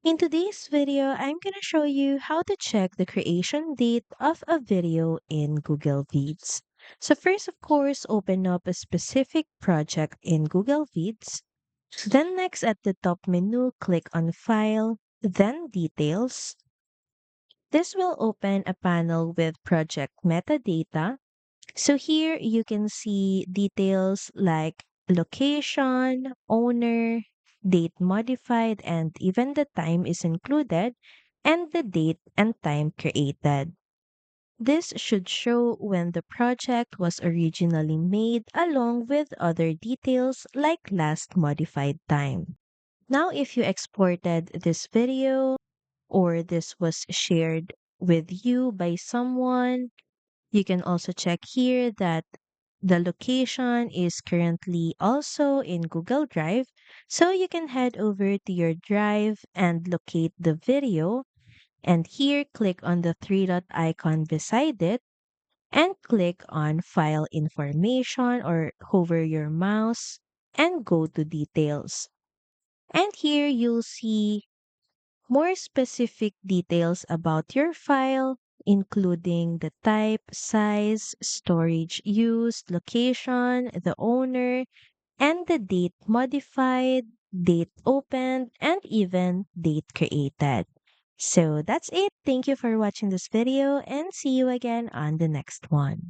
In today's video, I'm going to show you how to check the creation date of a video in Google Vids. So first, of course, open up a specific project in Google Vids. Then next at the top menu, click on File, then Details. This will open a panel with project metadata. So here you can see details like location, owner, date modified, and even the time is included, and the date and time created. This should show when the project was originally made along with other details like last modified time. Now, if you exported this video or this was shared with you by someone, you can also check here that the location is currently also in Google Drive. So you can head over to your drive and locate the video. And here, click on the three dot icon beside it and click on File Information or hover your mouse and go to Details. And here you'll see more specific details about your file, including the type, size, storage used, location, the owner, and the date modified, date opened, and even date created. So that's it. Thank you for watching this video and see you again on the next one.